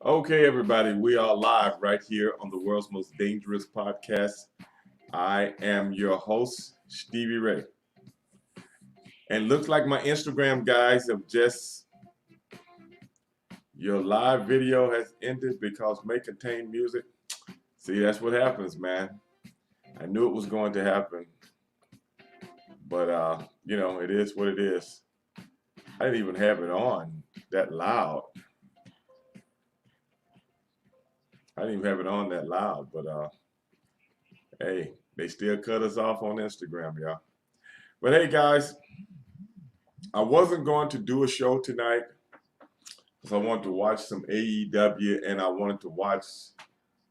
Okay, everybody, we are live right here on the world's most dangerous podcast. I am your host, Stevie Ray. And looks like my Instagram guys have just, your live video has ended because may contain music. See, that's what happens, man. I knew it was going to happen, but it is what it is. I didn't even have it on that loud. I didn't even have it on that loud, but hey, they still cut us off on Instagram, y'all. But hey, guys, I wasn't going to do a show tonight because I wanted to watch some AEW and I wanted to watch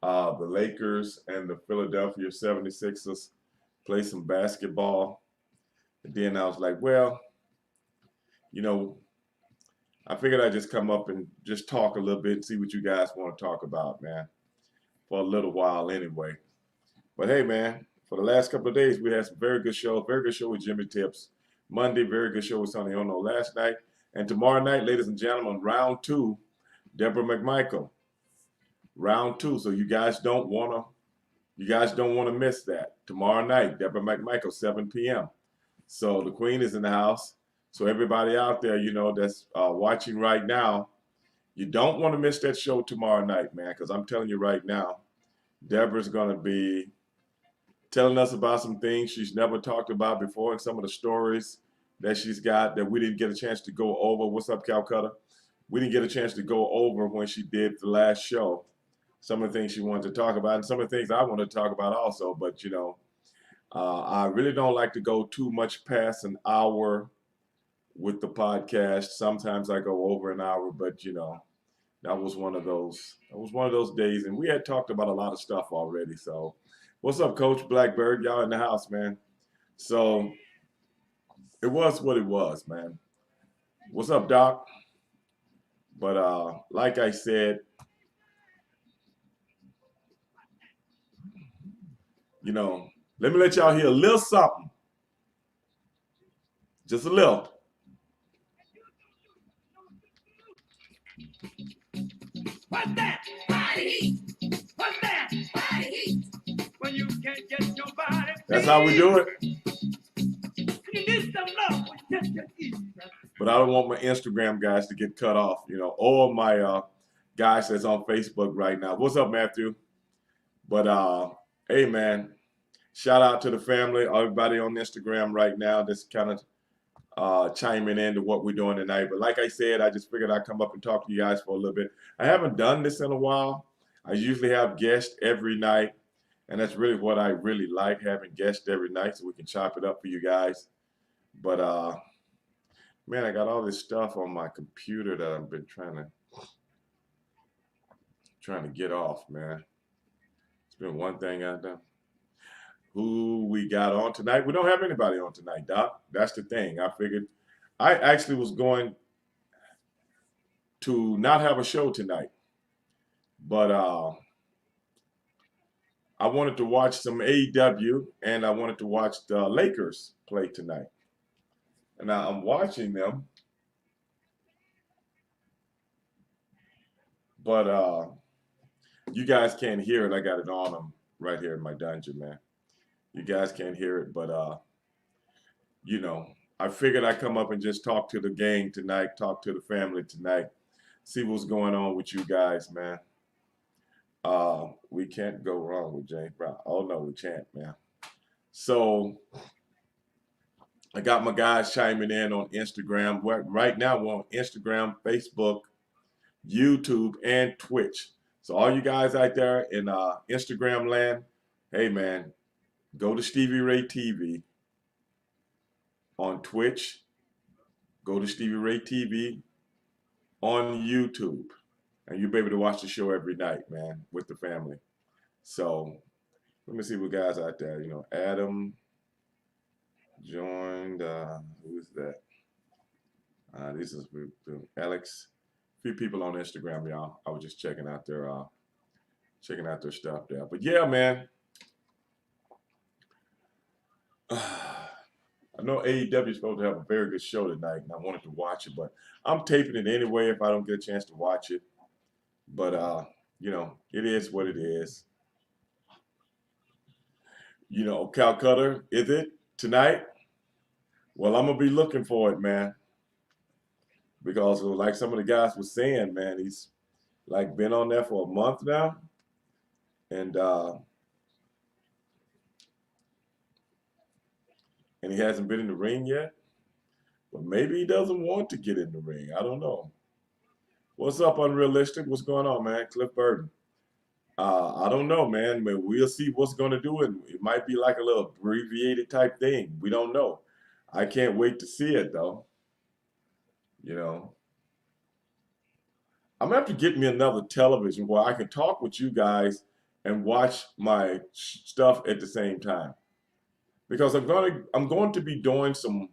the Lakers and the Philadelphia 76ers play some basketball. And then I was like, well, you know, I figured I'd just come up and just talk a little bit and see what you guys want to talk about, man, for a little while anyway. But hey, man, for the last couple of days, we had some very good show with Jimmy Tips. Monday, very good show with Sonny Ono last night. And tomorrow night, ladies and gentlemen, round two, Deborah McMichael. Round two. So you guys don't wanna miss that. Tomorrow night, Deborah McMichael, 7 p.m. So the Queen is in the house. So everybody out there, that's watching right now, you don't want to miss that show tomorrow night, man, because I'm telling you right now, Deborah's gonna be telling us about some things she's never talked about before and some of the stories that she's got that we didn't get a chance to go over. What's up, Calcutta? We didn't get a chance to go over when she did the last show. Some of the things she wanted to talk about and some of the things I want to talk about also. But, I really don't like to go too much past an hour with the podcast. Sometimes I go over an hour, but, that was one of those days. And we had talked about a lot of stuff already. So what's up, Coach Blackbird? Y'all in the house, man. So it was what it was, man. What's up, Doc? But like I said, let me let y'all hear a little something. Just a little. What's that? Body heat. What's that? Body heat. When you can't get your body. That's how we do it. You need some love when you just eat. But I don't want my Instagram guys to get cut off, or my guys that's on Facebook right now. What's up, Matthew? But hey, man, shout out to the family, everybody on Instagram right now that's kind of chiming into what we're doing tonight. But like I said, I just figured I'd come up and talk to you guys for a little bit. I haven't done this in a while. I usually have guests every night, and that's really what I really like, having guests every night so we can chop it up for you guys. But man, I got all this stuff on my computer that I've been trying to get off, man. It's been one thing I've done. Who we got on tonight? We don't have anybody on tonight, Doc. That's the thing. I figured I actually was going to not have a show tonight, but I wanted to watch some AEW and I wanted to watch the Lakers play tonight. And now I'm watching them, but you guys can't hear it. I got it on them right here in my dungeon, man. You guys can't hear it, but I figured I'd come up and just talk to the gang tonight, talk to the family tonight, see what's going on with you guys, man. We can't go wrong with James Brown. Oh no, we can't, man. So I got my guys chiming in on Instagram. Right now we're on Instagram, Facebook, YouTube, and Twitch. So all you guys out there in Instagram land, hey man, go to Stevie Ray TV on Twitch. Go to Stevie Ray TV on YouTube. And you'll be able to watch the show every night, man, with the family. So let me see what guys out there. Adam joined. Who's that? This is Alex. A few people on Instagram, y'all. I was just checking out their stuff there. But yeah, man. I know AEW is supposed to have a very good show tonight, and I wanted to watch it, but I'm taping it anyway if I don't get a chance to watch it. But it is what it is. Calcutta, is it tonight? Well, I'm gonna be looking for it, man, because like some of the guys were saying, man, he's like been on there for a month now, and he hasn't been in the ring yet. But maybe he doesn't want to get in the ring. I don't know. What's up, Unrealistic? What's going on, man? Cliff Burton. I don't know, man. But we'll see what's going to do it. It might be like a little abbreviated type thing. We don't know. I can't wait to see it, though. You know, I'm gonna have to get me another television where I can talk with you guys and watch my stuff at the same time, because I'm going to be doing some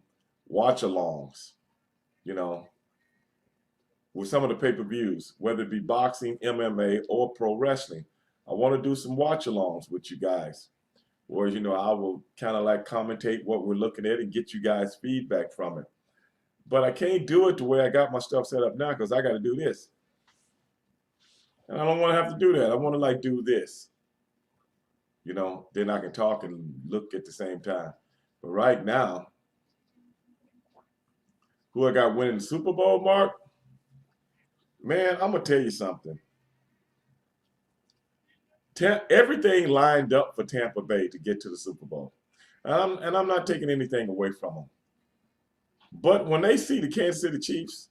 watch-alongs. You know, with some of the pay-per-views, whether it be boxing, MMA, or pro wrestling. I want to do some watch-alongs with you guys, where I will kind of like commentate what we're looking at and get you guys feedback from it. But I can't do it the way I got my stuff set up now, because I got to do this, and I don't want to have to do that. I want to like do this, then I can talk and look at the same time. But right now, who I got winning the Super Bowl, Mark? Man, I'm gonna tell you something. Everything lined up for Tampa Bay to get to the Super Bowl. And I'm not taking anything away from them. But when they see the Kansas City Chiefs,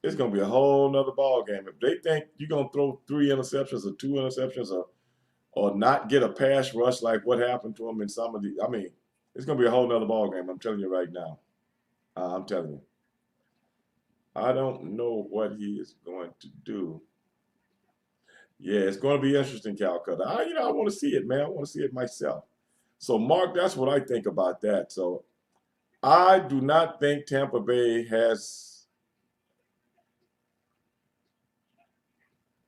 it's going to be a whole nother ball game. If they think you're going to throw 3 interceptions or 2 interceptions, or not get a pass rush like what happened to them in some of it's going to be a whole nother ball game. I'm telling you right now. I'm telling you. I don't know what he is going to do. Yeah, it's going to be interesting, Calcutta. I want to see it, man. I want to see it myself. So, Mark, that's what I think about that. So, I do not think Tampa Bay has.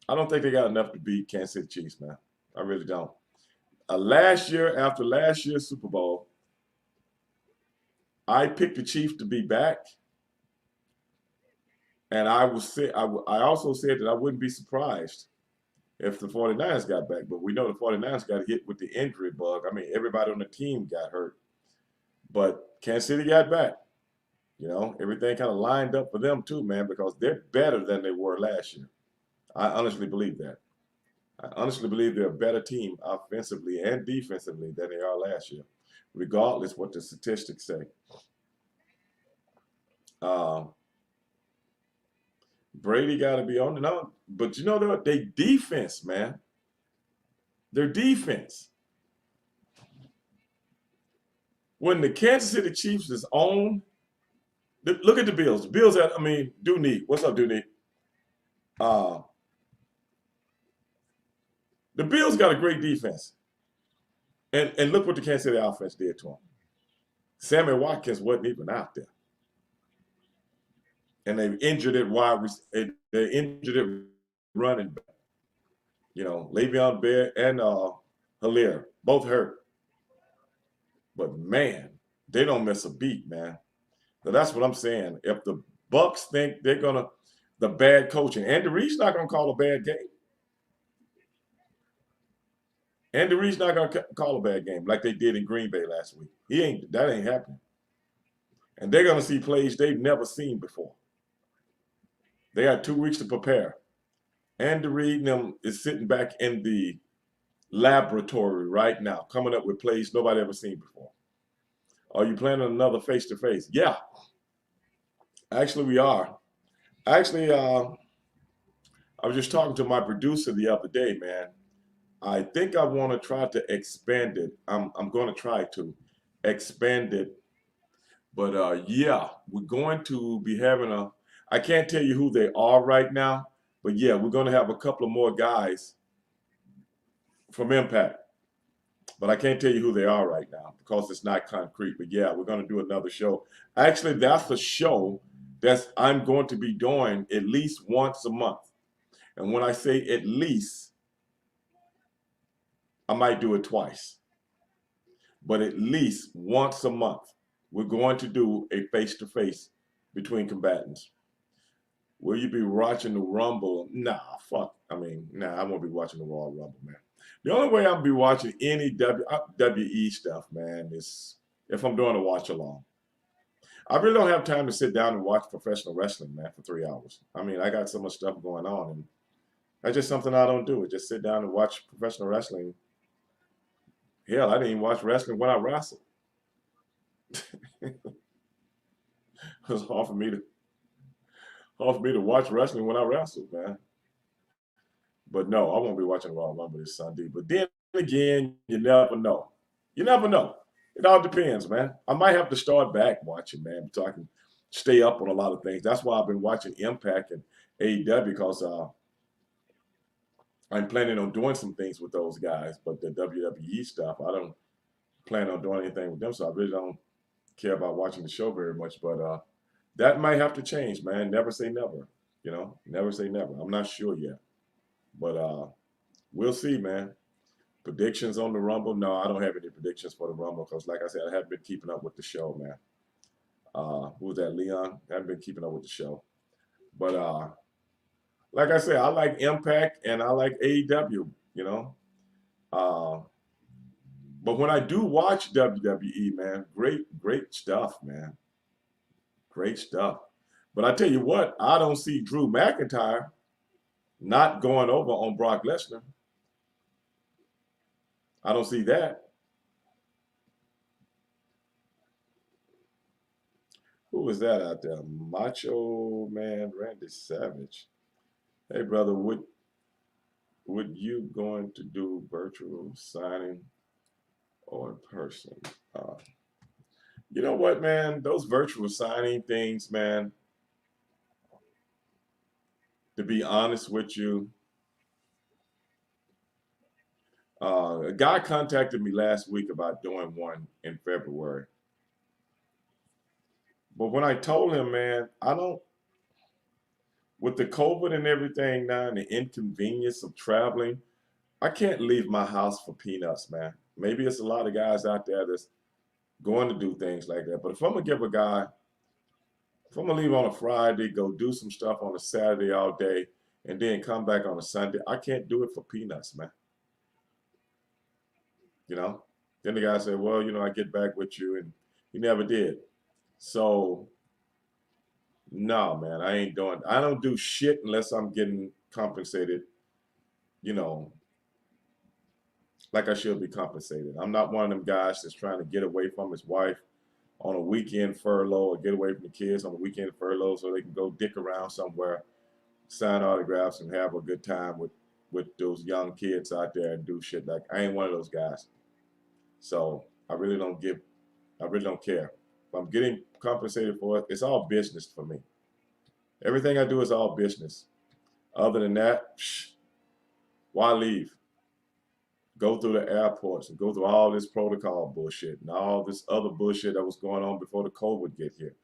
I don't think they got enough to beat Kansas City Chiefs, man. I really don't. After last year's Super Bowl, I picked the Chiefs to be back, and I also said that I wouldn't be surprised if the 49ers got back. But we know the 49ers got hit with the injury bug. Everybody on the team got hurt. But Kansas City got back. Everything kind of lined up for them too, man, because they're better than they were last year. I honestly believe that. I honestly believe they're a better team offensively and defensively than they are last year, regardless what the statistics say. Brady got to be on and on. But they defense, man. Their defense. When the Kansas City Chiefs is on, look at the Bills. The Bills do need. What's up, Dooney? The Bills got a great defense. And look what the Kansas City offense did to them. Sammy Watkins wasn't even out there. And they injured it running back. Le'Veon Bell and Hilaire, both hurt. But man, they don't miss a beat, man. So that's what I'm saying. If the Bucks think they're gonna the bad coaching, Andy Reid's not gonna call a bad game. Andy Reid's not gonna call a bad game like they did in Green Bay last week. That ain't happening. And they're gonna see plays they've never seen before. They got 2 weeks to prepare. Andy Reid and them is sitting back in the laboratory right now, coming up with plays nobody ever seen before. Are you planning another face-to-face? Yeah. Actually, we are. Actually, I was just talking to my producer the other day, man. I think I want to try to expand it. I'm going to try to expand it. But yeah, we're going to be having I can't tell you who they are right now, but yeah, we're going to have a couple of more guys from Impact. But I can't tell you who they are right now because it's not concrete. But yeah, we're going to do another show. Actually, that's a show that I'm going to be doing at least once a month. And when I say at least, I might do it twice. But at least once a month, we're going to do a face-to-face between combatants. Will you be watching the Rumble? Nah, fuck. I mean, nah, I won't be watching the Royal Rumble, man. The only way I'll be watching any WWE stuff, man, is if I'm doing a watch along. I really don't have time to sit down and watch professional wrestling, man, for 3 hours. I mean, I got so much stuff going on, and that's just something I don't do. Just sit down and watch professional wrestling. Hell, I didn't even watch wrestling when I wrestled. It was hard for me to watch wrestling when I wrestled, man. But no, I won't be watching Raw Rumble this Sunday. But then again, you never know. You never know. It all depends, man. I might have to start back watching, man, so I can stay up on a lot of things. That's why I've been watching Impact and AEW because I'm planning on doing some things with those guys. But the WWE stuff, I don't plan on doing anything with them, so I really don't care about watching the show very much. But that might have to change, man. Never say never. Never say never. I'm not sure yet, but we'll see, man. Predictions on the Rumble? No, I don't have any predictions for the Rumble because, like I said, I haven't been keeping up with the show, man. Who was that, Leon? I haven't been keeping up with the show, but like I said, I like Impact and I like AEW. Uh, but when I do watch WWE, man, great stuff, man, great stuff. But I tell you what, I don't see Drew McIntyre not going over on Brock Lesnar. I don't see that. Who was that out there? Macho Man Randy Savage. Hey, brother, would you going to do virtual signing or in person? You know what, man? Those virtual signing things, man, to be honest with you, a guy contacted me last week about doing one in February. But when I told him, man, I don't, with the COVID and everything now and the inconvenience of traveling, I can't leave my house for peanuts, man. Maybe it's a lot of guys out there that's going to do things like that. But if I'm going to give a guy, if I'm going to leave on a Friday, go do some stuff on a Saturday all day, and then come back on a Sunday, I can't do it for peanuts, man. Then the guy said, well, I get back with you, and he never did. So, no, man, I don't do shit unless I'm getting compensated, you know, like I should be compensated. I'm not one of them guys that's trying to get away from his wife on a weekend furlough or get away from the kids on a weekend furlough so they can go dick around somewhere, sign autographs, and have a good time with those young kids out there and do shit like I ain't one of those guys. So I really don't care. If I'm getting compensated for it, it's all business for me. Everything I do is all business. Other than that, why leave? Go through the airports and go through all this protocol bullshit and all this other bullshit that was going on before the COVID get here.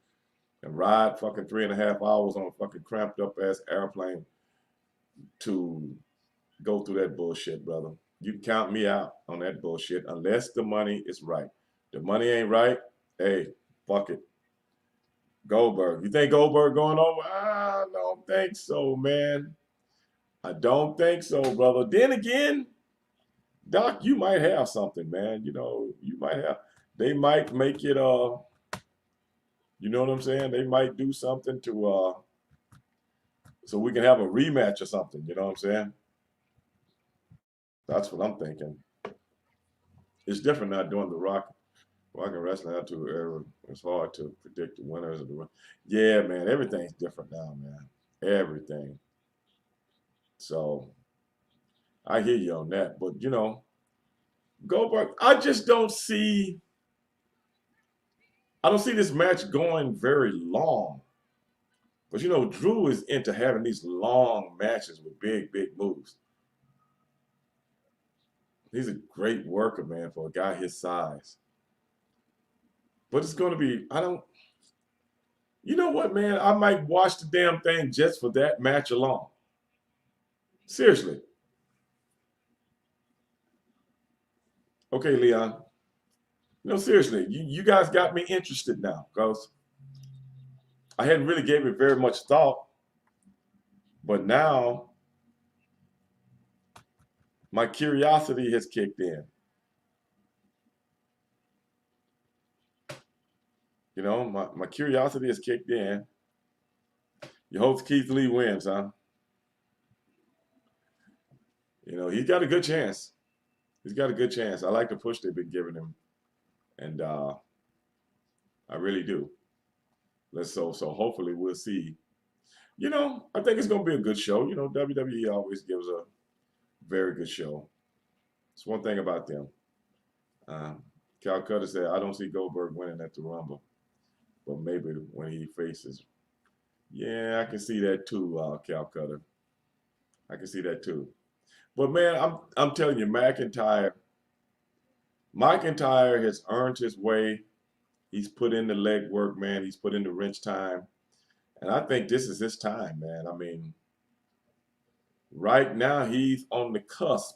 And ride fucking 3.5 hours on a fucking cramped up ass airplane to go through that bullshit, brother. You can count me out on that bullshit unless the money is right. The money ain't right, hey, fuck it. Goldberg. You think Goldberg going over? I don't think so, man. I don't think so, brother. Then again, Doc, you might have something, man. You might have. They might make it. You know what I'm saying? They might do something to so we can have a rematch or something. You know what I'm saying? That's what I'm thinking. It's different not doing the Rock and wrestling out to it's hard to predict the winners of the run. Yeah, man, everything's different now, man. Everything. So I hear you on that. But Goldberg, I don't see this match going very long. But Drew is into having these long matches with big moves. He's a great worker, man, for a guy his size. But it's going to be, you know what, man? I might watch the damn thing just for that match alone. Seriously. Okay, Leon. Seriously, you guys got me interested now because I hadn't really gave it very much thought. But now my curiosity has kicked in. You know, my curiosity has kicked in. Your host Keith Lee wins, huh? You know, he's got a good chance. He's got a good chance. I like the push they've been giving him, and I really do. So hopefully we'll see. You know, I think it's gonna be a good show. You know, WWE always gives a very good show. It's one thing about them. Calcutta said, I don't see Goldberg winning at the Rumble, but maybe when he faces. Yeah, I can see that too, Calcutta. I can see that too. But man, I'm telling you, McIntyre has earned his way. He's put in the leg work, man. He's put in the wrench time. And I think this is his time, man. I mean, right now he's on the cusp.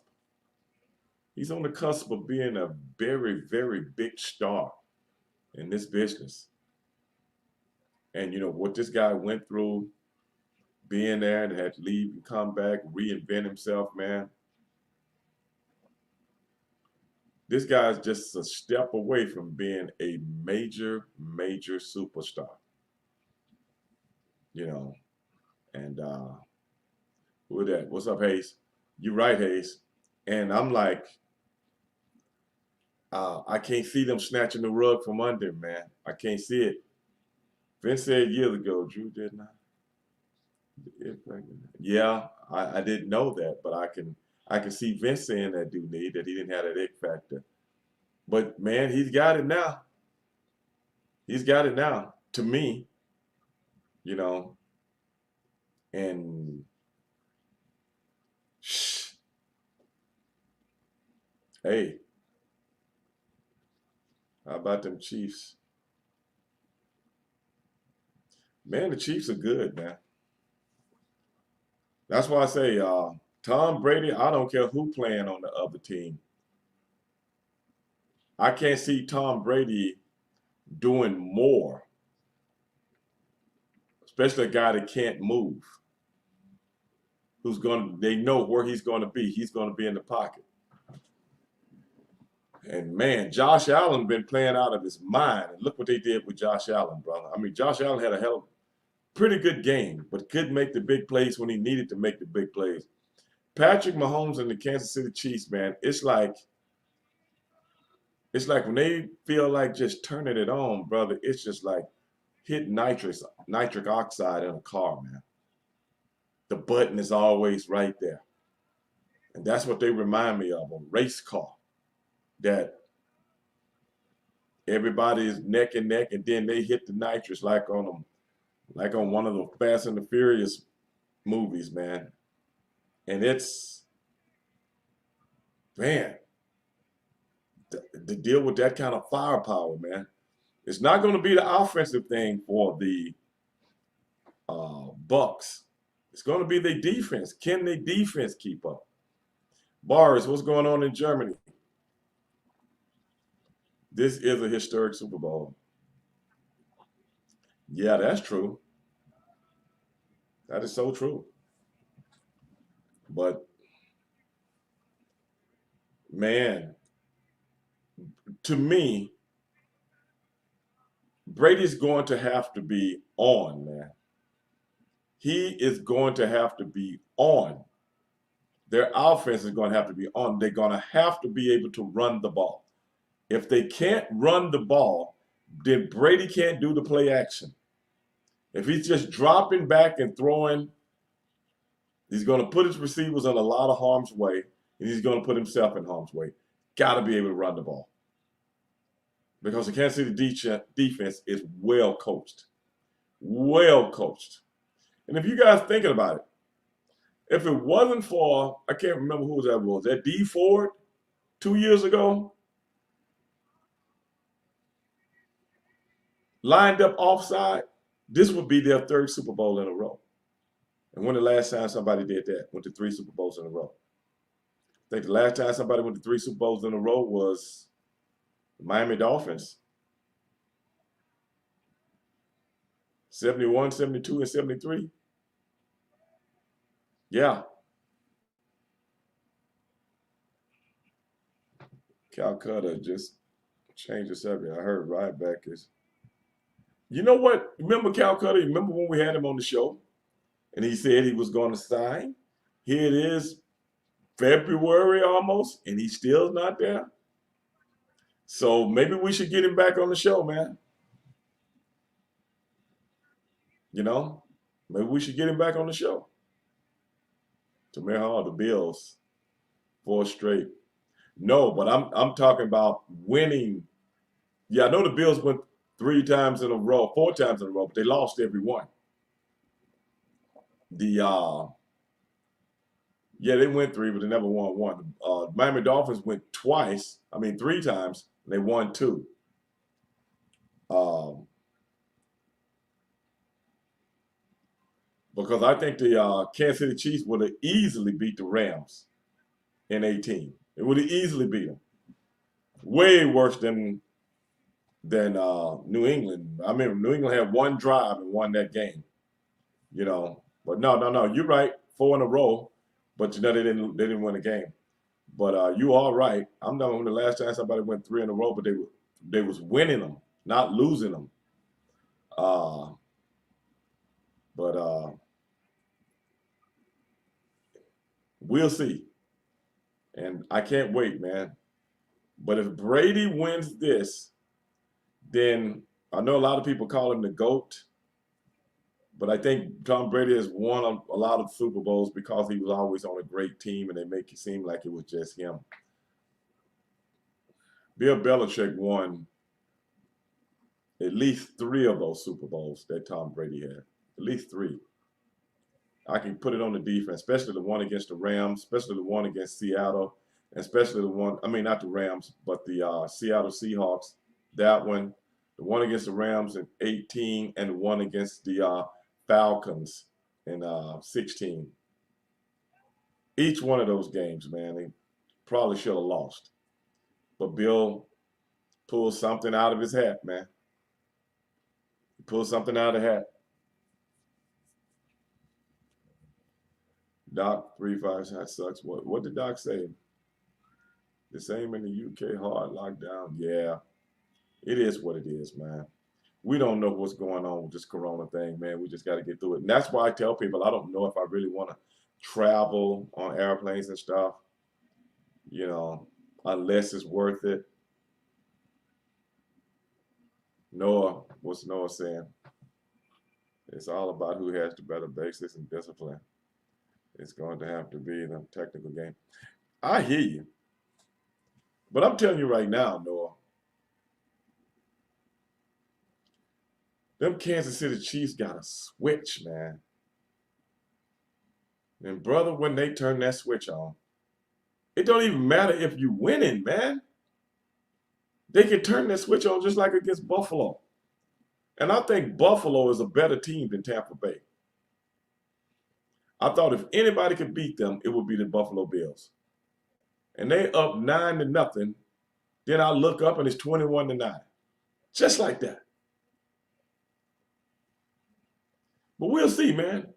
He's on the cusp of being a very, very big star in this business. And you know what this guy went through, being there and had to leave and come back, reinvent himself, man. This guy's just a step away from being a major, major superstar. You know, and who is that? What's up, Hayes? You're right, Hayes. And I'm like, I can't see them snatching the rug from under him, man. I can't see it. Vince said years ago, Drew did not. Yeah, I didn't know that, but I can see Vince saying that dude need that he didn't have that X factor. But man, he's got it now. He's got it now. To me, you know, and shh, hey, how about them Chiefs? Man, the Chiefs are good, man. That's why I say, Tom Brady. I don't care who playing on the other team. I can't see Tom Brady doing more, especially a guy that can't move, who's going to, they know where he's going to be. He's going to be in the pocket. And man, Josh Allen been playing out of his mind. And look what they did with Josh Allen, brother. I mean, Josh Allen had a hell of pretty good game, but couldn't make the big plays when he needed to make the big plays. Patrick Mahomes and the Kansas City Chiefs, man, it's like when they feel like just turning it on, brother, it's just like hit nitric oxide in a car, man. The button is always right there. And that's what they remind me of, a race car that everybody is neck and neck, and then they hit the nitrous like on them, like on one of the Fast and the Furious movies, man. And it's, man, to deal with that kind of firepower, man. It's not going to be the offensive thing for the Bucks. It's going to be their defense. Can their defense keep up? Boris, what's going on in Germany? This is a historic Super Bowl. Yeah, that's true. That is so true. But man, to me, Brady's going to have to be on, man. He is going to have to be on. Their offense is going to have to be on. They're going to have to be able to run the ball. If they can't run the ball, then Brady can't do the play action. If he's just dropping back and throwing, he's going to put his receivers in a lot of harm's way, and he's going to put himself in harm's way. Got to be able to run the ball. Because the Kansas City defense is well coached. Well coached. And if you guys thinking about it, if it wasn't for, I can't remember who that was, that D Ford 2 years ago, lined up offside, this would be their third Super Bowl in a row. And when the last time somebody did that, went to 3 Super Bowls in a row? I think the last time somebody went to 3 Super Bowls in a row was the Miami Dolphins. 71, 72, and 73. Yeah, Calcutta just changed the subject. I heard Ryback is. You know what? Remember Calcutta? Remember when we had him on the show and he said he was going to sign? Here it is, February almost, and he's still not there. So maybe we should get him back on the show, man. You know, maybe we should get him back on the show. Tamir Hall, the Bills, 4 straight. No, but I'm talking about winning. Yeah, I know the Bills went 3 times in a row, 4 times in a row, but they lost every one. The Yeah, they went 3, but they never won one. Miami Dolphins went twice. I mean, 3 times. And they won 2. Um, because I think the Kansas City Chiefs would have easily beat the Rams in 18. It would have easily beat them. Way worse than New England. I mean, New England had 1 drive and won that game. You know, but no. You're right. 4 in a row, but you know they didn't win a game. But you are right. I'm not when the last time somebody went 3 in a row, but they was winning them, not losing them. Uh, but we'll see. And I can't wait, man. But if Brady wins this, then I know a lot of people call him the GOAT, but I think Tom Brady has won a lot of Super Bowls because he was always on a great team and they make it seem like it was just him. Bill Belichick won at least 3 of those Super Bowls that Tom Brady had. At least 3. I can put it on the defense, especially the one against the Rams, especially the one against Seattle, and especially the one, I mean, not the Rams, but the Seattle Seahawks. That one, the one against the Rams in 18, and the one against the Falcons in 16. Each one of those games, man, they probably should have lost. But Bill pulled something out of his hat, man. He pulled something out of the hat. Doc 35 that sucks. What did Doc say? The same in the UK, hard lockdown. Yeah, it is what it is, man. We don't know what's going on with this corona thing, man. We just got to get through it. And that's why I tell people I don't know if I really want to travel on airplanes and stuff, you know, unless it's worth it. Noah, what's Noah saying? It's all about who has the better basis and discipline. It's going to have to be the technical game. I hear you. But I'm telling you right now, Noah, them Kansas City Chiefs got a switch, man. And brother, when they turn that switch on, it don't even matter if you winning, man. They can turn that switch on just like against Buffalo. And I think Buffalo is a better team than Tampa Bay. I thought if anybody could beat them, it would be the Buffalo Bills. And they up 9-0. Then I look up and it's 21-9. Just like that. But we'll see, man.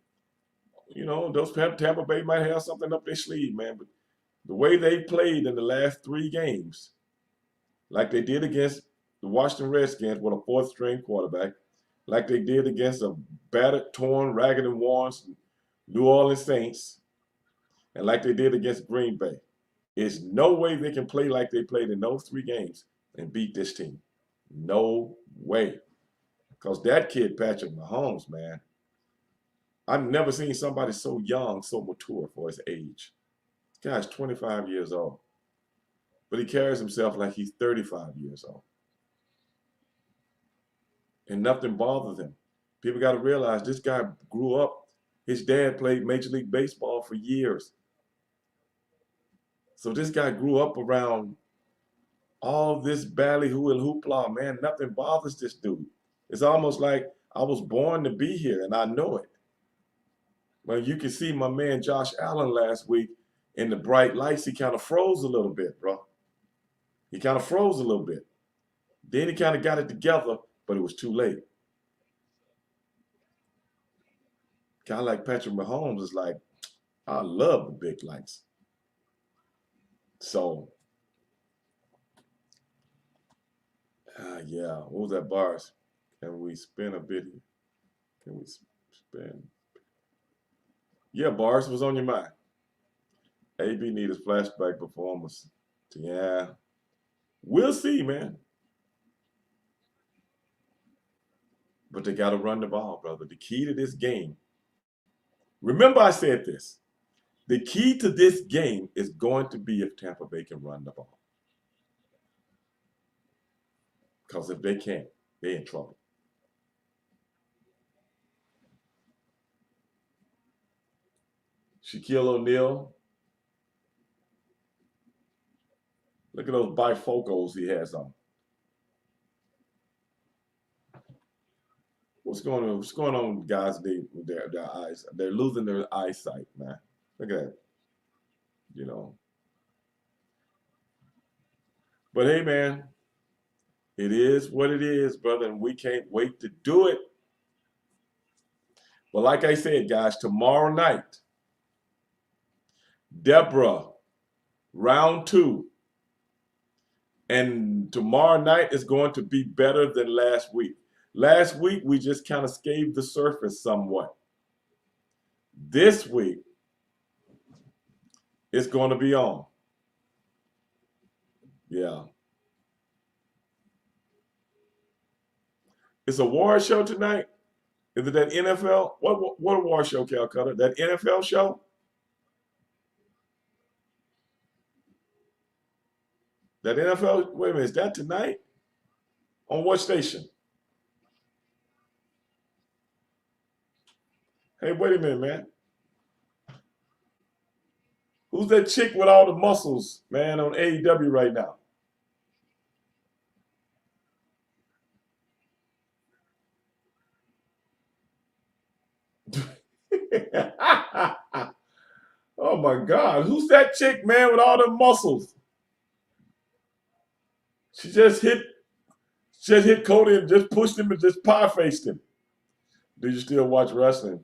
You know, those Tampa Bay might have something up their sleeve, man. But the way they played in the last 3 games, like they did against the Washington Redskins with a 4th-string quarterback, like they did against a battered, torn, ragged and worn New Orleans Saints, and like they did against Green Bay. There's no way they can play like they played in those 3 games and beat this team. No way. Because that kid, Patrick Mahomes, man, I've never seen somebody so young, so mature for his age. This guy's 25 years old. But he carries himself like he's 35 years old. And nothing bothers him. People got to realize this guy grew up. His dad played Major League Baseball for years. So this guy grew up around all this ballyhoo and hoopla, man. Nothing bothers this dude. It's almost like I was born to be here, and I know it. Well, you can see my man Josh Allen last week in the bright lights. He kind of froze a little bit, bro. He kind of froze a little bit. Then he kind of got it together, but it was too late. Kind of like Patrick Mahomes is like, I love the big lights. So, yeah, what was that, bars? Can we spin a bit here? Can we spin? Yeah, bars was on your mind. AB need his flashback performance. Yeah, we'll see, man. But they got to run the ball, brother. The key to this game, remember I said this, the key to this game is going to be if Tampa Bay can run the ball. Because if they can't, they're in trouble. Shaquille O'Neal, look at those bifocals he has on. What's going on? What's going on, guys? With their eyes, they're losing their eyesight, man. Look at that, you know. But hey, man, it is what it is, brother, and we can't wait to do it. But like I said, guys, tomorrow night, Deborah, round two. And tomorrow night is going to be better than last week. Last week, we just kind of scathed the surface somewhat. This week, it's going to be on. Yeah. It's a award show tonight. Is it that NFL? What award show, Calcutta? That NFL show? That NFL? Wait a minute, is that tonight? On what station? Hey, wait a minute, man. Who's that chick with all the muscles, man, on AEW right now? Oh my God, who's that chick, man, with all the muscles? She just hit Cody and just pushed him and just pie faced him. Do you still watch wrestling?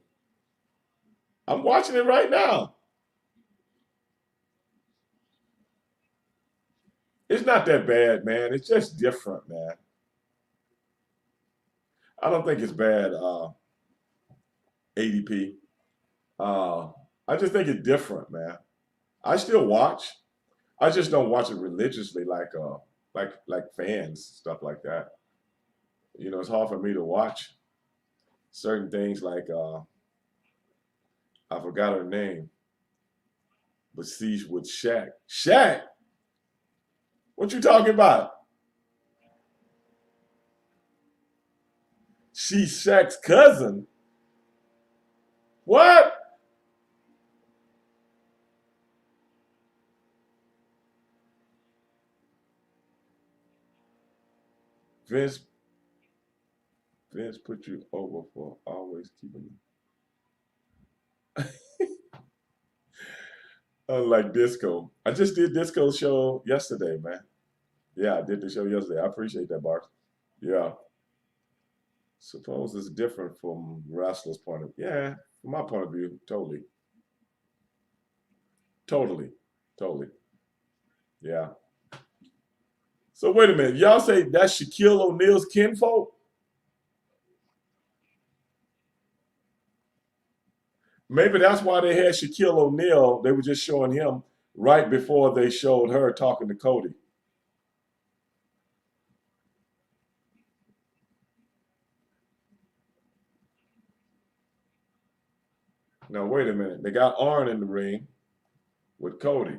I'm watching it right now. It's not that bad, man. It's just different, man. I don't think it's bad, ADP. Uh, I just think it's different, man. I still watch. I just don't watch it religiously like fans, stuff like that. You know, it's hard for me to watch certain things like I forgot her name, but she's with Shaq. Shaq, what you talking about? She's Shaq's cousin. What? Vince Vince put you over for always keeping unlike disco. I just did disco show yesterday, man. Yeah, I did the show yesterday. I appreciate that, Bart. Yeah. Suppose it's different from wrestler's point of view. Yeah, from my point of view, totally. Totally. Totally. Yeah. So wait a minute. Y'all say that's Shaquille O'Neal's kinfolk? Maybe that's why they had Shaquille O'Neal. They were just showing him right before they showed her talking to Cody. Now wait a minute. They got Arn in the ring with Cody.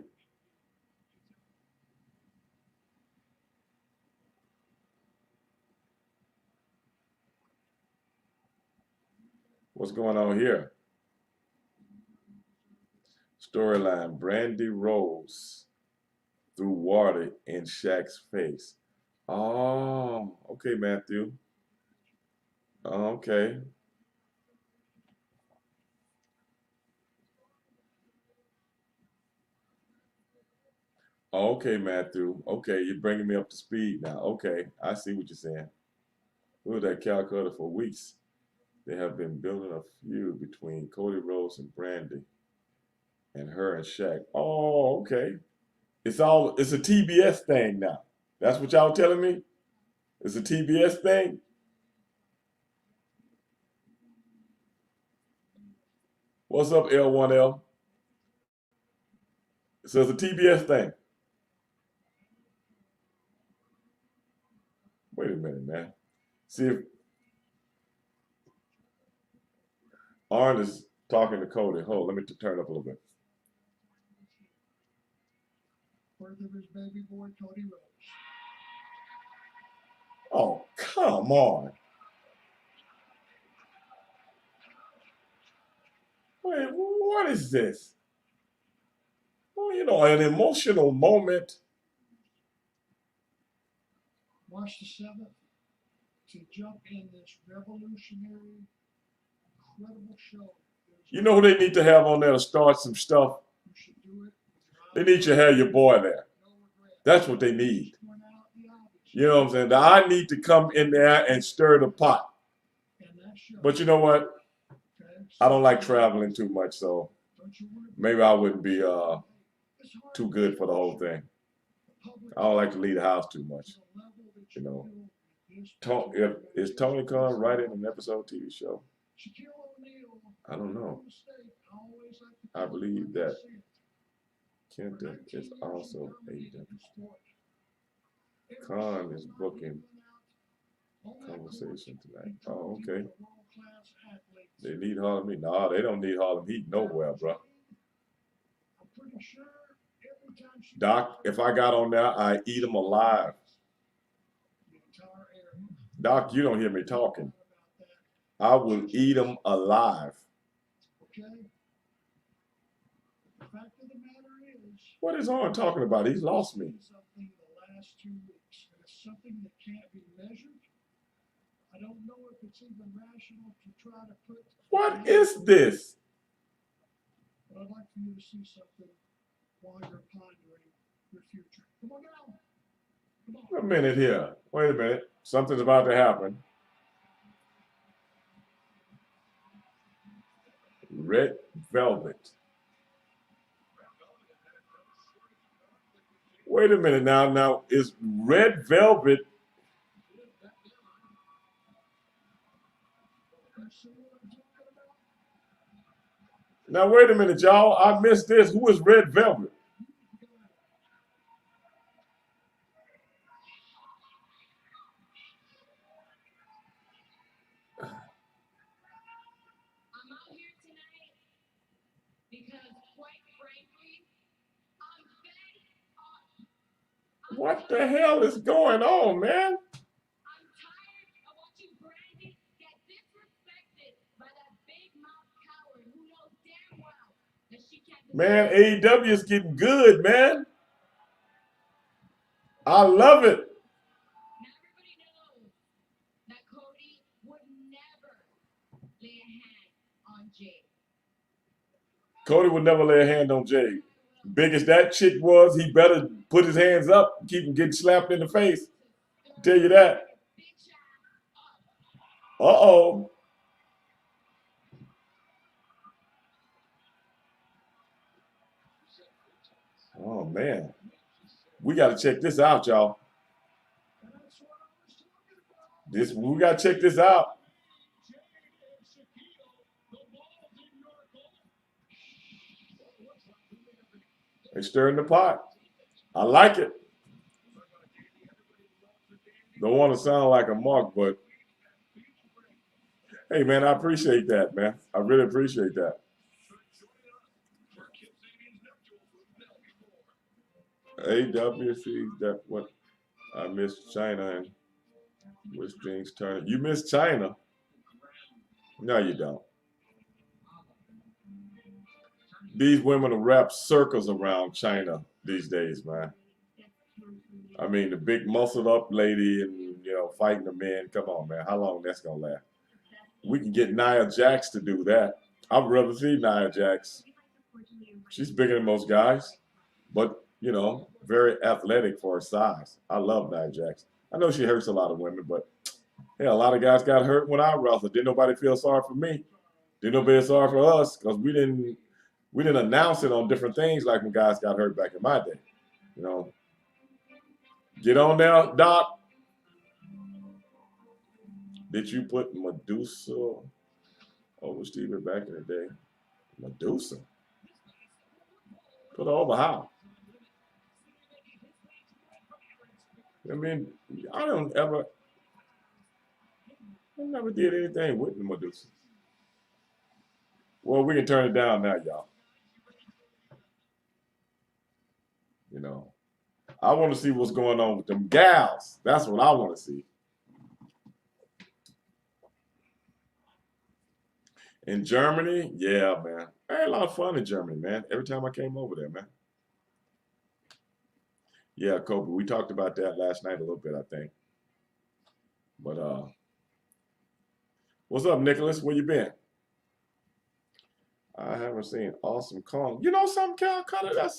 What's going on here? Storyline: Brandy Rose threw water in Shaq's face. Oh, okay, Matthew. Okay. Okay, Matthew. Okay, you're bringing me up to speed now. Okay, I see what you're saying. We were at Calcutta for weeks. They have been building a feud between Cody Rhodes and Brandy. And her and Shaq. Oh, okay. It's a TBS thing now. That's what y'all telling me? It's a TBS thing? What's up, L1L? So it's a TBS thing. Wait a minute, man. See if Arn is talking to Cody. Hold, let me turn it up a little bit. Birth of his baby boy, Cody Rhodes. Oh, come on. Wait, what is this? Well, you know, an emotional moment. March the 7th to jump in this revolutionary, incredible show. You know who they need to have on there to start some stuff? You should do it. They need to have your boy there. That's what they need. You know what I'm saying? Now, I need to come in there and stir the pot. But you know what? I don't like traveling too much, so maybe I wouldn't be too good for the whole thing. I don't like to leave the house too much. You know, is Tony Khan writing an episode TV show? I don't know. I believe that Kenton is also AEW. Khan is booking conversation tonight. Oh, okay. They need Harlem Heat. No, they don't need Harlem Heat nowhere, bro. Doc, if I got on there, I eat them alive. Doc, you don't hear me talking. I will eat them alive. What is Arn talking about? He's lost me. Something that can't be measured. I don't know if it's even rational to try to put. What is this? But I'd like for you to see something while you're pondering your future. Come on now. Come on. A minute here. Wait a minute. Something's about to happen. Red Velvet. Wait a minute now. Now, is Red Velvet? Now, wait a minute, y'all. I missed this. Who is Red Velvet? I'm out here tonight because, quite frankly, I'm fed up. What the hell is going on, man? I'm tired of watching Brandy get disrespected by that big mouth coward who knows damn well that she can't. Man, AEW is getting good, man. I love it. Now everybody knows that Cody would never lay a hand on Jade. Cody would never lay a hand on Jade. Big as that chick was, he better put his hands up, keep him getting slapped in the face. I'll tell you that. Uh-oh. Oh, man. We got to check this out, y'all. We got to check this out. They're stirring the pot. I like it. Don't want to sound like a mark, but hey, man, I appreciate that, man. I really appreciate that. AWC, that what I miss China and with Strings Turner. You miss China? No, you don't. These women will wrap circles around China these days, man. I mean, the big muscled up lady and, you know, fighting the men. Come on, man. How long that's going to last? We can get Nia Jax to do that. I'd rather see Nia Jax. She's bigger than most guys, but, you know, very athletic for her size. I love Nia Jax. I know she hurts a lot of women, but, yeah, a lot of guys got hurt when I wrestled. Didn't nobody feel sorry for me. Didn't nobody feel sorry for us because we didn't We didn't announce it on different things like when guys got hurt back in my day. You know, get on there, Doc. Did you put Medusa over Stevie back in the day? Medusa. Put her over how? I mean, I don't ever, I never did anything with the Medusa. Well, we can turn it down now, y'all. You know, I want to see what's going on with them gals. That's what I want to see. In Germany, yeah, man. I had a lot of fun in Germany, man. Every time I came over there, man. Yeah, Kobe. We talked about that last night a little bit, I think. But what's up, Nicholas? Where you been? I haven't seen Awesome Kong. You know something, Calcutta?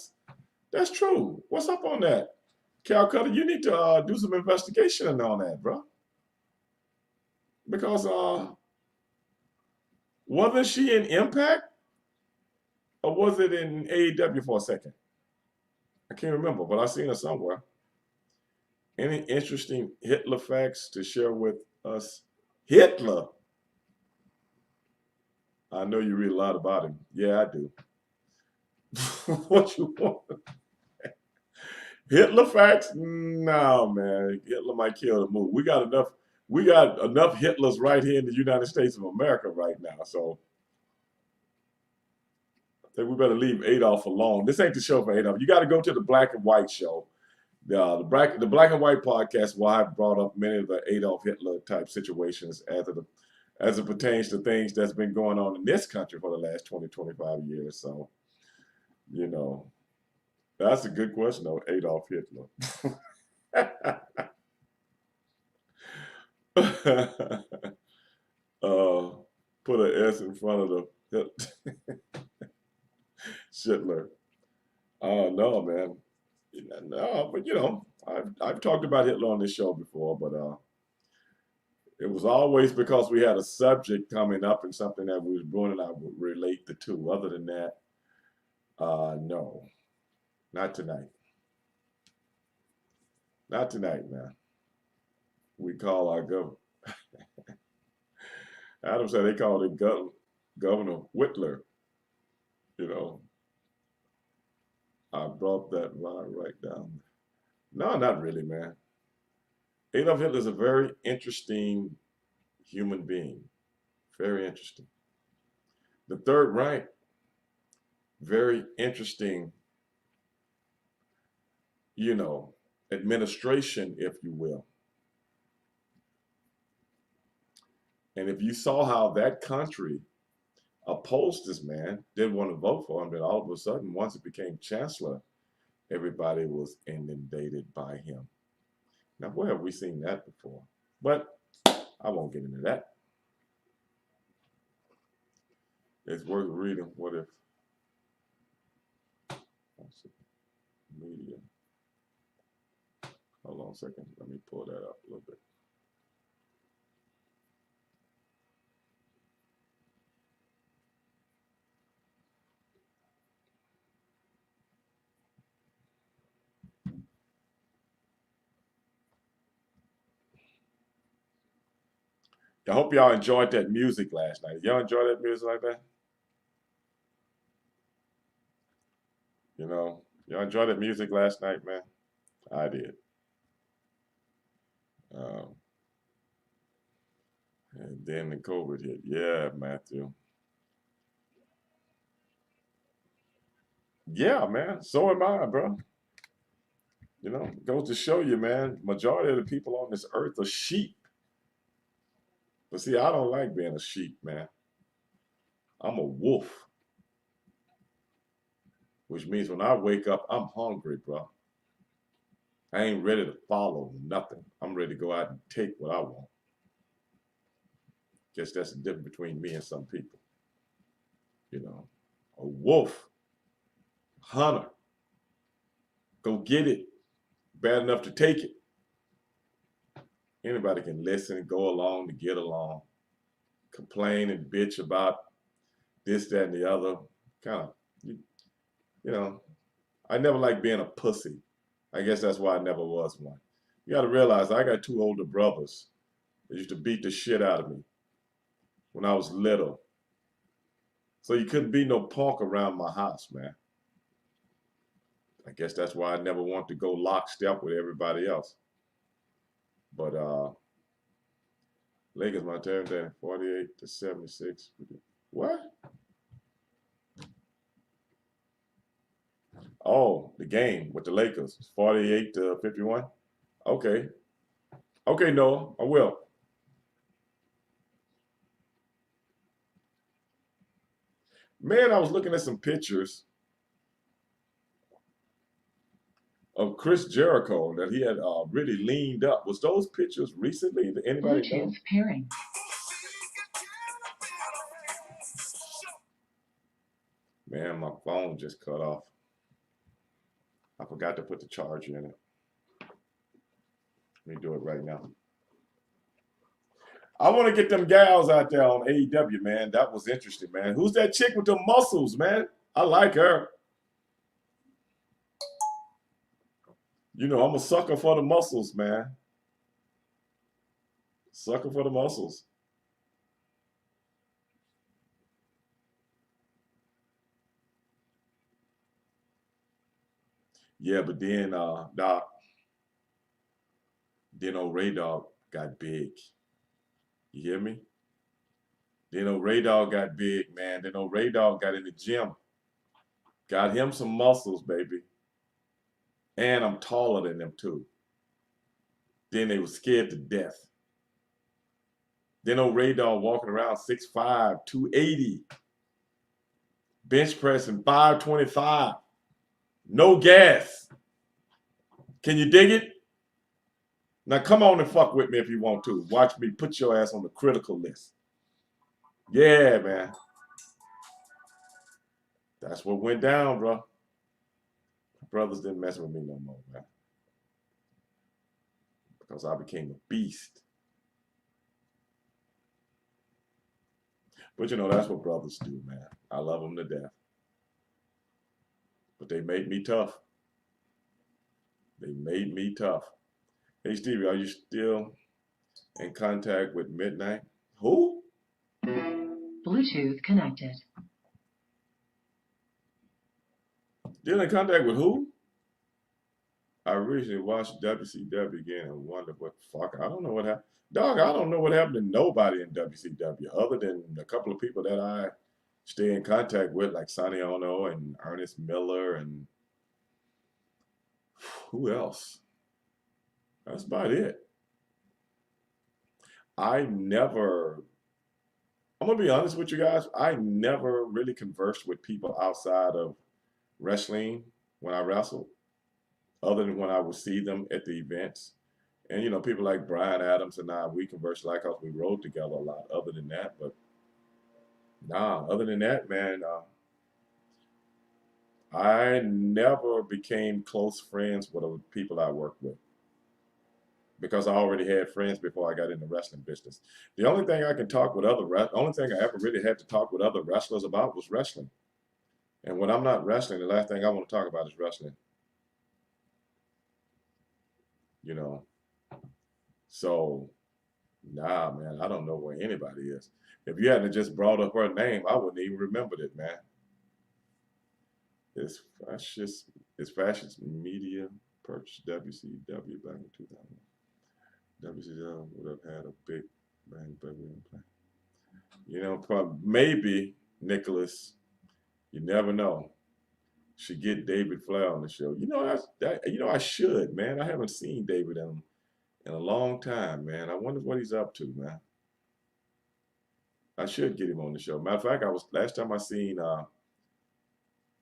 That's true. What's up on that? Calcutta, you need to do some investigation on that, bro. Because wasn't she in Impact or was it in AEW for a second? I can't remember, but I seen her somewhere. Any interesting Hitler facts to share with us? Hitler. I know you read a lot about him. Yeah, I do. What you want? Hitler facts? No, man. Hitler might kill the move. We got enough. We got enough Hitlers right here in the United States of America right now. So I think we better leave Adolf alone. This ain't the show for Adolf. You got to go to the Black and White show. The Black and White podcast, where I brought up many of the Adolf Hitler type situations as it pertains to things that's been going on in this country for the last 20, 25 years. So, you know, that's a good question, though, Adolf Hitler. Put an S in front of the Hitler. Oh, no, man. No, but you know, I've talked about Hitler on this show before, but it was always because we had a subject coming up and something that we was doing and I would relate the two. Other than that, no, not tonight. Not tonight, man. We call our governor. Adam said they called it Governor Whitler. You know, I brought that line right down. No, not really, man. Adolf Hitler is a very interesting human being. Very interesting. The Third Reich, very interesting, you know, administration, if you will. And if you saw how that country opposed this man, didn't want to vote for him, then all of a sudden, once it became chancellor, everybody was inundated by him. Now, where have we seen that before? But I won't get into that. It's worth reading. What if? Let's see. Media. Hold on a second. Let me pull that up a little bit. I hope y'all enjoyed that music last night. Y'all enjoy that music like that? You know, y'all enjoyed that music last night, man? I did. Um, and then the COVID hit. Yeah, Matthew. Yeah, man. So am I, bro. You know, goes to show you, man, majority of the people on this earth are sheep. But see, I don't like being a sheep, man. I'm a wolf, which means when I wake up, I'm hungry, bro. I ain't ready to follow nothing. I'm ready to go out and take what I want. Guess that's the difference between me and some people. You know, a wolf, hunter, go get it, bad enough to take it. Anybody can listen, go along to get along, complain and bitch about this, that, and the other. Kind of, You know, I never liked being a pussy. I guess that's why I never was one. You got to realize I got two older brothers that used to beat the shit out of me when I was little. So you couldn't be no punk around my house, man. I guess that's why I never want to go lockstep with everybody else. But Lakers, my turn there, 48-76. What? Oh, the game with the Lakers, 48-51. Okay. Okay, Noah, I will. Man, I was looking at some pictures of Chris Jericho that he had really leaned up. Was those pictures recently? Did anybody know? Bluetooth pairing. Man, my phone just cut off. I forgot to put the charger in it. Let me do it right now. I want to get them gals out there on AEW, man. That was interesting, man. Who's that chick with the muscles, man? I like her. You know, I'm a sucker for the muscles, man. Sucker for the muscles. Yeah, but then Doc, then old Ray Dog got big. You hear me? Then old Ray Dog got big, man. Then old Ray Dog got in the gym. Got him some muscles, baby. And I'm taller than them too. Then they were scared to death. Then old Ray Dog walking around 6'5", 280. Bench pressing 525. No gas. Can you dig it? Now come on and fuck with me if you want to. Watch me put your ass on the critical list. Yeah, man. That's what went down, bro. Brothers didn't mess with me no more, man. Because I became a beast. But you know, that's what brothers do, man. I love them to death. But they made me tough. They made me tough. Hey, Stevie, are you still in contact with Midnight? Who? Bluetooth connected. Still in contact with who? I recently watched WCW again and wondered what the fuck. I don't know what happened. Dog, I don't know what happened to nobody in WCW other than a couple of people that I stay in contact with, like Sonny Ono and Ernest Miller and who else? That's about it. I'm gonna be honest with you guys, I never really conversed with people outside of wrestling when I wrestled, other than when I would see them at the events. And you know, people like Brian Adams and I, we conversed like us. We rode together a lot. Other than that, but nah. Other than that, man, I never became close friends with the people I worked with because I already had friends before I got in the wrestling business. The only thing I can talk with only thing I ever really had to talk with other wrestlers about was wrestling. And when I'm not wrestling, the last thing I want to talk about is wrestling. You know, so nah, man, I don't know where anybody is. If you hadn't just brought up her name, I wouldn't even remembered it, man. It's fascist media purchased WCW back in 2000. WCW would have had a big bang, but we didn't play. You know, probably, maybe Nicholas. You never know. Should get David Flair on the show. You know, I should, man. I haven't seen David in a long time, man. I wonder what he's up to, man. I should get him on the show. Matter of fact, I was last time I seen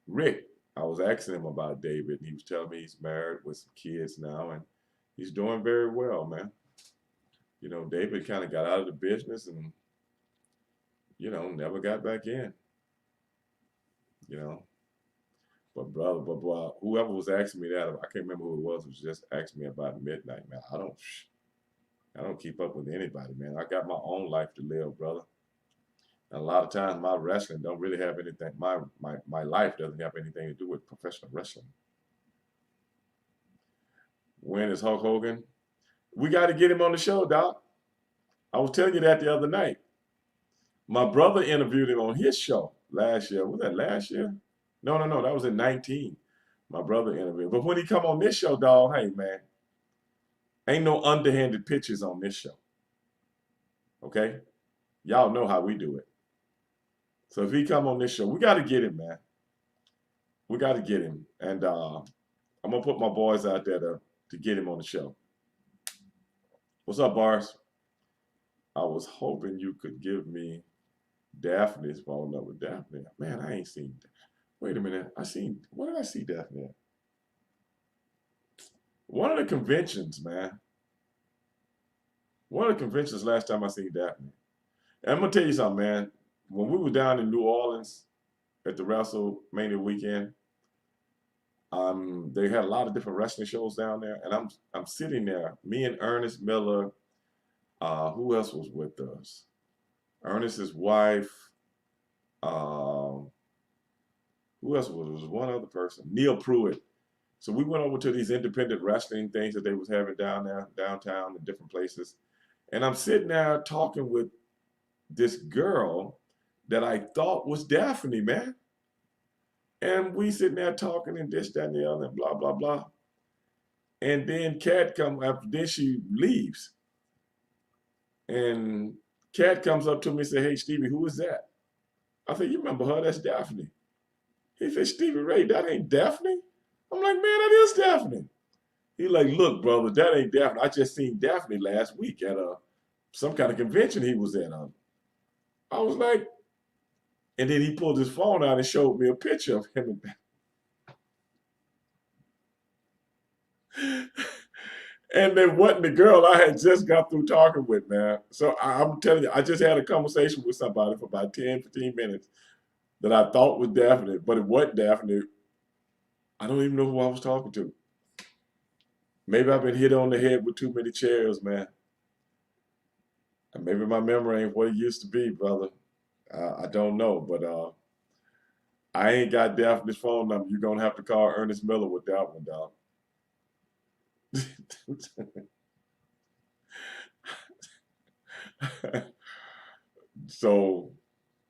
Rick. I was asking him about David, and he was telling me he's married with some kids now, and he's doing very well, man. You know, David kind of got out of the business and, you know, never got back in. You know, but brother, whoever was asking me that, I can't remember who it was just asking me about Midnight, man. I don't keep up with anybody, man. I got my own life to live, brother. And a lot of times my wrestling don't really have anything, my life doesn't have anything to do with professional wrestling. When is Hulk Hogan? We got to get him on the show, Doc. I was telling you that the other night. My brother interviewed him on his show last year. Was that last year? No. That was in 19. My brother interviewed. But when he come on this show, dog, hey, man, ain't no underhanded pitches on this show. Okay? Y'all know how we do it. So if he come on this show, we got to get him, man. We got to get him. And I'm going to put my boys out there to get him on the show. What's up, Bars? I was hoping you could give me Daphne's phone number. Daphne. Man, I ain't seen. Wait a minute. Where did I see Daphne at? One of the conventions, man. One of the conventions last time I seen Daphne. And I'm going to tell you something, man. When we were down in New Orleans at the WrestleMania weekend, they had a lot of different wrestling shows down there, and I'm sitting there, me and Ernest Miller. Who else was with us? Ernest's wife. Who else was? There was one other person, Neil Pruitt. So we went over to these independent wrestling things that they was having down there, downtown, in different places, and I'm sitting there talking with this girl that I thought was Daphne, man. And we sitting there talking and this, that, and the other, and blah, blah, blah. And then Kat comes after, then she leaves. And Kat comes up to me and said, hey, Stevie, who is that? I said, you remember her? That's Daphne. He said, Stevie Ray, that ain't Daphne? I'm like, man, that is Daphne. He like, look, brother, that ain't Daphne. I just seen Daphne last week at some kind of convention he was at. I was like, and then he pulled his phone out and showed me a picture of him and Daphne. And it wasn't the girl I had just got through talking with, man. So I'm telling you, I just had a conversation with somebody for about 10, 15 minutes that I thought was Daphne, but it wasn't Daphne. I don't even know who I was talking to. Maybe I've been hit on the head with too many chairs, man. And maybe my memory ain't what it used to be, brother. I don't know, but I ain't got Daphne's phone number. You're going to have to call Ernest Miller with that one, dog. So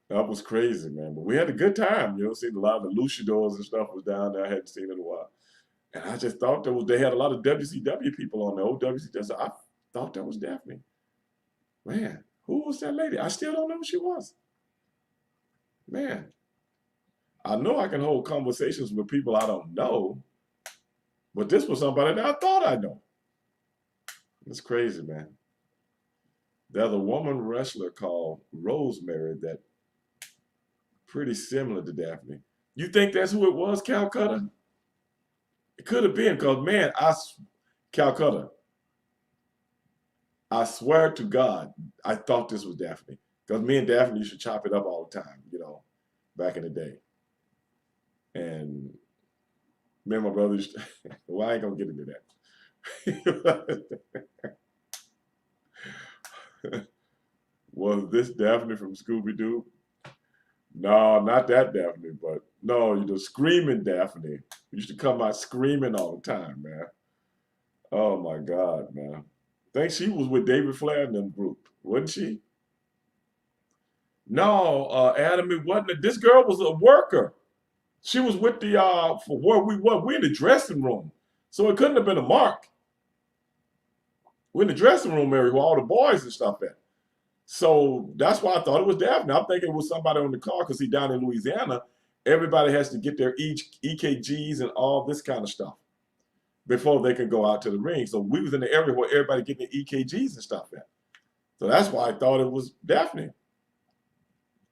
that was crazy, man. But we had a good time. You know, seeing a lot of the luchadors and stuff was down there. I hadn't seen in a while. And I just thought they had a lot of WCW people on there. Old WCW. So I thought that was Daphne. Man, who was that lady? I still don't know who she was. Man, I know I can hold conversations with people I don't know, but this was somebody that I thought I know. It's crazy, man. There's a woman wrestler called Rosemary that pretty similar to Daphne. You think that's who it was, Calcutta? It could have been, because, man, Calcutta, I swear to God, I thought this was Daphne. Because me and Daphne used to chop it up all the time, you know, back in the day. And me and my brother used to, well, I ain't going to get into that. Was this Daphne from Scooby-Doo? No, not that Daphne, but no, you know, screaming Daphne. Used to come out screaming all the time, man. Oh my God, man. I think she was with David Flair in them group, wasn't she? No, Adam, it wasn't. This girl was a worker. She was with the for where we were. We're in the dressing room, so it couldn't have been a Mark. We're in the dressing room area where all the boys and stuff at. So that's why I thought it was Daphne. I'm thinking it was somebody on the car because he's down in Louisiana. Everybody has to get their EKGs and all this kind of stuff before they can go out to the ring. So we was in the area where everybody getting their EKGs and stuff at. So that's why I thought it was Daphne.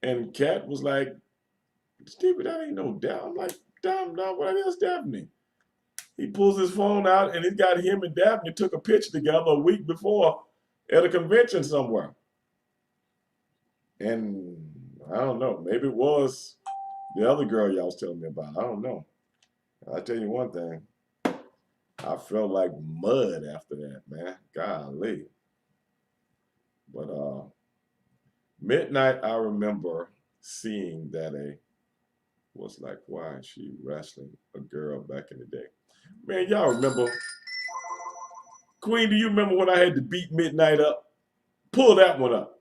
And Kat was like, Stevie, that ain't no Daphne. I'm like, damn, no, what is Daphne? He pulls his phone out and it got him and Daphne took a picture together a week before at a convention somewhere. And I don't know, maybe it was the other girl y'all was telling me about. I don't know. I'll tell you one thing. I felt like mud after that, man. Golly. But Midnight, I remember seeing that a was like, why is she wrestling a girl back in the day? Man, y'all remember Queen? Do you remember when I had to beat Midnight up? Pull that one up.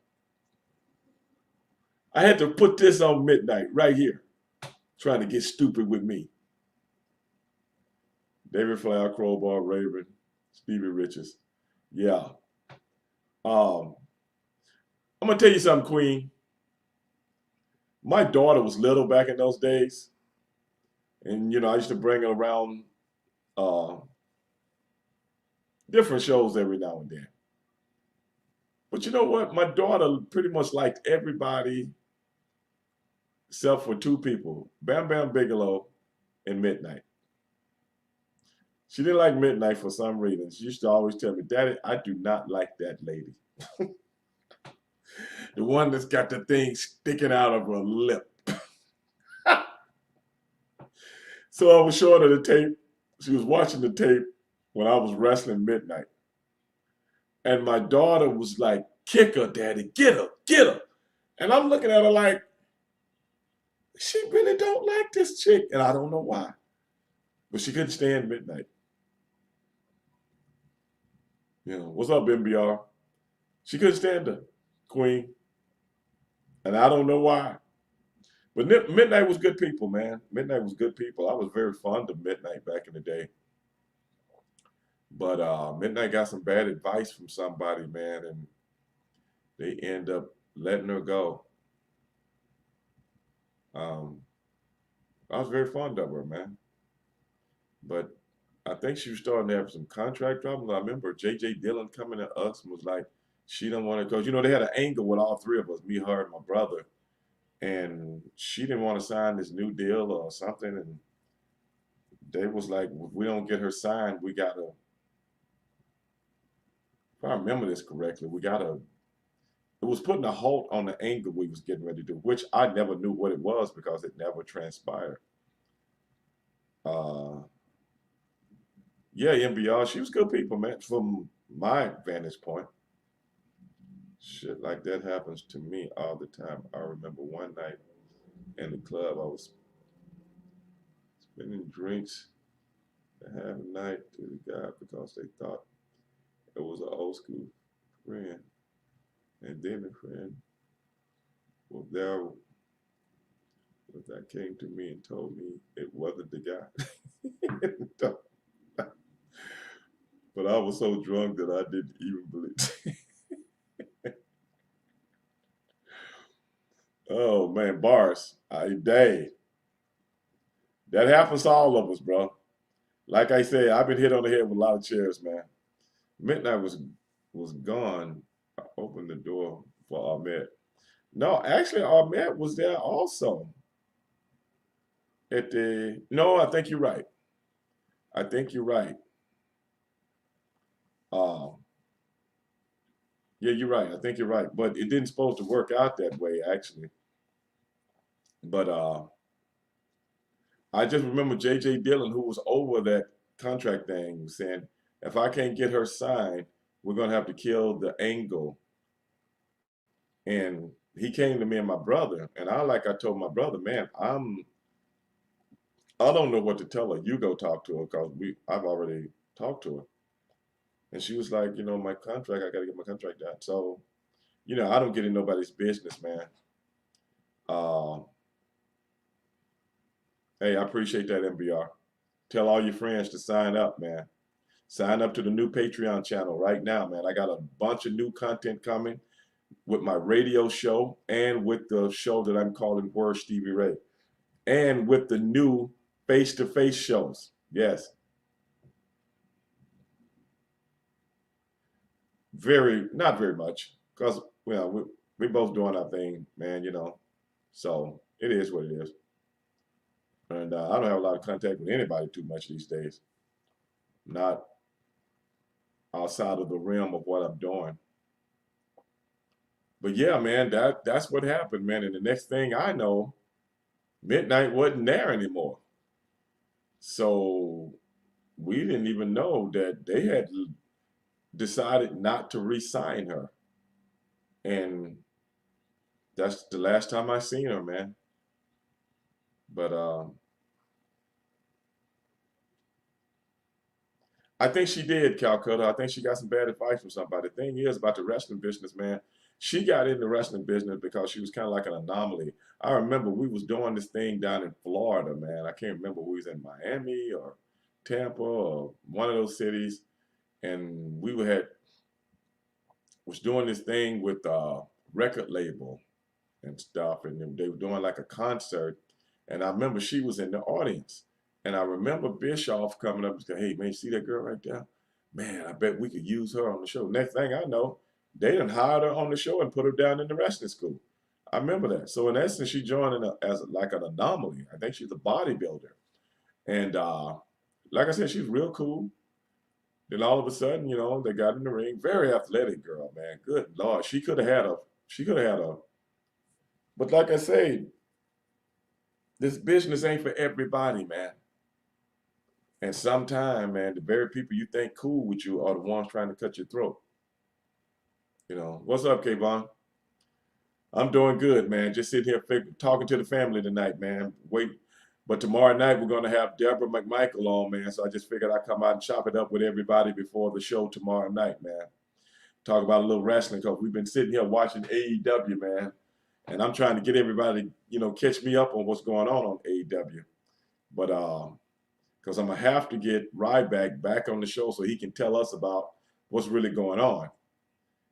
I had to put this on Midnight right here, trying to get stupid with me. David Flower, Crowbar, Raven, Stevie Richards. Yeah. Um, I'm gonna tell you something, Queen. My daughter was little back in those days, and I used to bring her around uh, different shows every now and then. But you know what? My daughter pretty much liked everybody except for two people: Bam Bam Bigelow and Midnight. She didn't like Midnight for some reason. She used to always tell me, "Daddy, I do not like that lady. The one that's got the thing sticking out of her lip." So I was showing her the tape. She was watching the tape when I was wrestling Midnight. And my daughter was like, "Kick her, Daddy. Get her. Get her." And I'm looking at her like, she really don't like this chick. And I don't know why. But she couldn't stand Midnight. What's up, MBR? She couldn't stand her, Queen. And I don't know why. But Midnight was good people, man. Midnight was good people. I was very fond of Midnight back in the day. But Midnight got some bad advice from somebody, man, and they end up letting her go. Um, I was very fond of her, man. But I think she was starting to have some contract problems. I remember J.J. Dillon coming to us and was like, she don't want to go. They had an angle with all three of us, me, her, and my brother. And she didn't want to sign this new deal or something. And they was like, if we don't get her signed, we got to, if I remember this correctly, we got to, it was putting a halt on the angle we was getting ready to do, which I never knew what it was because it never transpired. Uh, yeah, MBR, she was good people, man, from my vantage point. Shit like that happens to me all the time. I remember one night in the club, I was spending drinks to have a night to the guy because they thought it was an old school friend. And then the friend was there that came to me and told me it wasn't the guy. But I was so drunk that I didn't even believe. Oh man, bars. Day. That happens to all of us, bro. Like I said, I've been hit on the head with a lot of chairs, man. Midnight was gone. I opened the door for Ahmed. No, actually, Ahmed was there also. No, I think you're right. I think you're right. Um, yeah, you're right. I think you're right. But it didn't supposed to work out that way, actually. But I just remember J.J. Dillon, who was over that contract thing, was saying, if I can't get her signed, we're gonna have to kill the angle. And he came to me and my brother, and I told my brother, man, I don't know what to tell her. You go talk to her because I've already talked to her. And she was like, my contract, I gotta get my contract done. So, I don't get in nobody's business, man. Uh, hey, I appreciate that, MBR. Tell all your friends to sign up, man. Sign up to the new Patreon channel right now, man. I got a bunch of new content coming with my radio show and with the show that I'm calling Word Stevie Ray and with the new face-to-face shows. Yes, not very much because, we both doing our thing, man. So it is what it is. And I don't have a lot of contact with anybody too much these days. Not outside of the realm of what I'm doing. But yeah, man, that's what happened, man. And the next thing I know, Midnight wasn't there anymore. So we didn't even know that they had decided not to re-sign her. And That's the last time I seen her, man. But I think she did, Calcutta. I think she got some bad advice from somebody. The thing is about the wrestling business, man. She got in the wrestling business because she was kind of like an anomaly. I remember we was doing this thing down in Florida, man. I can't remember we was in Miami or Tampa or one of those cities, and we was doing this thing with a record label and stuff, and they were doing like a concert. And I remember she was in the audience, and I remember Bischoff coming up and saying, "Hey man, you see that girl right there? Man, I bet we could use her on the show." Next thing I know, they done hired her on the show and put her down in the wrestling school. I remember that. So in essence, she joined as like an anomaly. I think she's a bodybuilder, and like I said, she's real cool. Then all of a sudden, they got in the ring. Very athletic girl, man. Good Lord, she could have had a. She could have had a. But like I say, this business ain't for everybody, man. And sometimes, man, the very people you think cool with you are the ones trying to cut your throat. What's up, Kayvon? I'm doing good, man. Just sitting here talking to the family tonight, man. Wait, but tomorrow night we're gonna have Deborah McMichael on, man. So I just figured I'd come out and chop it up with everybody before the show tomorrow night, man. Talk about a little wrestling because we've been sitting here watching AEW, man. And I'm trying to get everybody, catch me up on what's going on AEW. But because I'm gonna have to get Ryback back on the show so he can tell us about what's really going on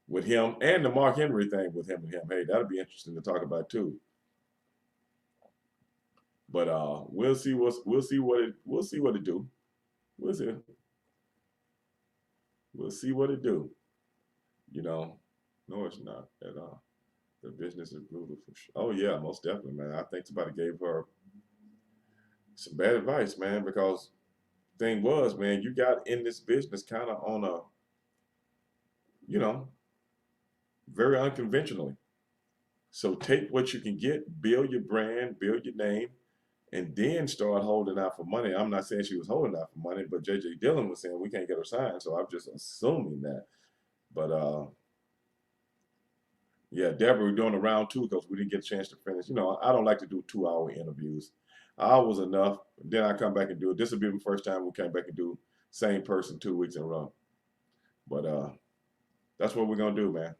with him and the Mark Henry thing with him and him. Hey, that'll be interesting to talk about too. But we'll see what it do. We'll see. We'll see what it do. No, it's not at all. The business is brutal for sure. Oh yeah, most definitely, man. I think somebody gave her some bad advice, man, because thing was, man, you got in this business kind of on a, you know, very unconventionally. So take what you can get, build your brand, build your name, and then start holding out for money. I'm not saying she was holding out for money, but J.J. Dillon was saying we can't get her signed, so I'm just assuming that. But yeah, Deborah, we're doing a round two because we didn't get a chance to finish. I don't like to do 2-hour interviews. Hours enough. Then I come back and do it. This will be the first time we came back and do same person 2 weeks in a row. But that's what we're gonna do, man.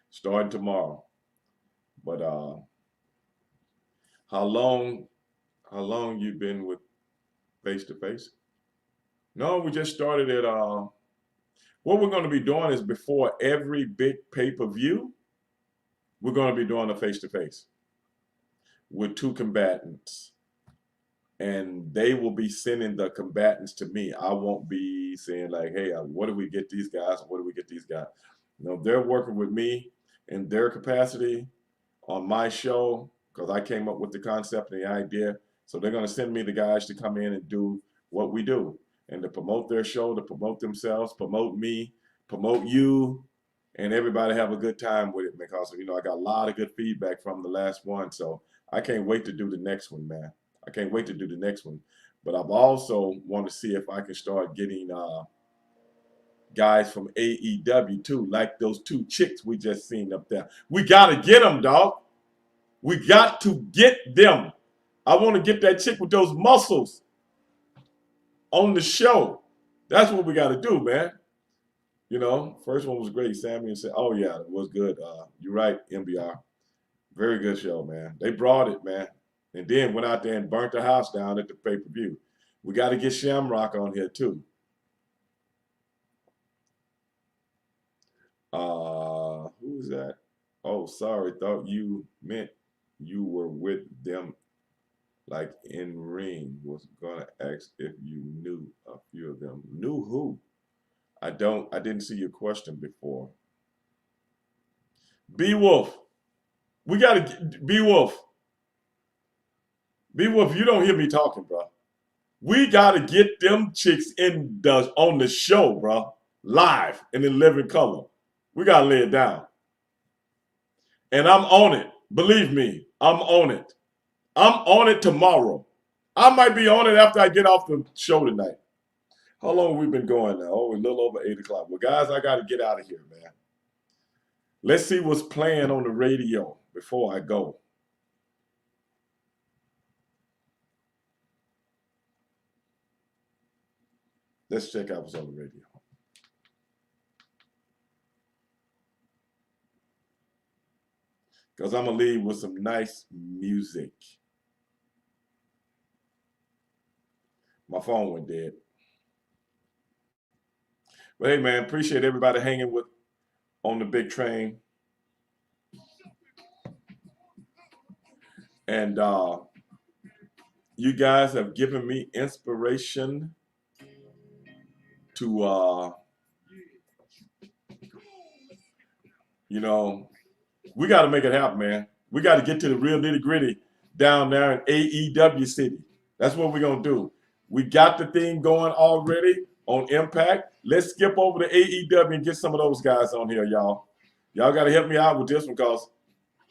Starting tomorrow. But how long you been with Face to Face? No, we just started at what we're gonna be doing is before every big pay-per-view, we're gonna be doing a face-to-face with two combatants. And they will be sending the combatants to me. I won't be saying like, hey, what do we get these guys? What do we get these guys? They're working with me in their capacity on my show because I came up with the concept and the idea. So they're going to send me the guys to come in and do what we do and to promote their show, to promote themselves, promote me, promote you, and everybody have a good time with it because, I got a lot of good feedback from the last one. So I can't wait to do the next one, man. I can't wait to do the next one. But I've also want to see if I can start getting guys from AEW too, like those two chicks we just seen up there. We got to get them, dog. We got to get them. I want to get that chick with those muscles on the show. That's what we got to do, man. First one was great. Sammy said, oh, yeah, it was good. You're right, MBR. Very good show, man. They brought it, man. And then went out there and burnt the house down at the pay-per-view. We got to get Shamrock on here, too. Who's that? Oh, sorry. Thought you meant you were with them like in ring. Was going to ask if you knew a few of them. Knew who? I didn't see your question before. B-Wolf. We got to, B-Wolf. B-Wolf, you don't hear me talking, bro. We got to get them chicks on the show, bro. Live and in living color. We got to lay it down. And I'm on it. Believe me, I'm on it. I'm on it tomorrow. I might be on it after I get off the show tonight. How long have we been going now? Oh, a little over 8 o'clock. Well, guys, I got to get out of here, man. Let's see what's playing on the radio. before I go. Let's check out what's on the radio. Because I'm going to leave with some nice music. My phone went dead. But hey, man, appreciate everybody hanging with on the big train. And you guys have given me inspiration to, you know, we got to make it happen, man. We got to get to the real nitty gritty down there in AEW City. That's what we're going to do. We got the thing going already on Impact. Let's skip over to AEW and get some of those guys on here, y'all. Y'all got to help me out with this one because,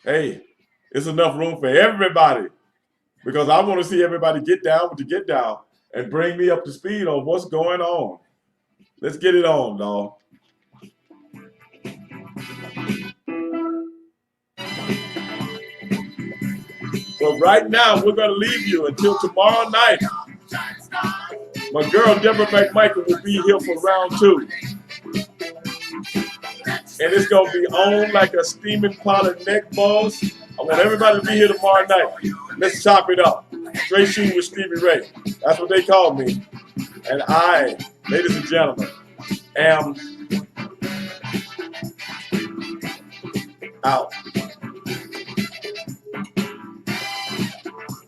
hey, it's enough room for everybody. Because I want to see everybody get down with the get down and bring me up to speed on what's going on. Let's get it on, dog. But right now, we're going to leave you until tomorrow night. My girl, Deborah McMichael, will be here for round 2. And it's going to be on like a steaming pot of neck balls. I want everybody to be here tomorrow night. Let's chop it up. Straight shooting with Stevie Ray. That's what they call me. And I, ladies and gentlemen, am out.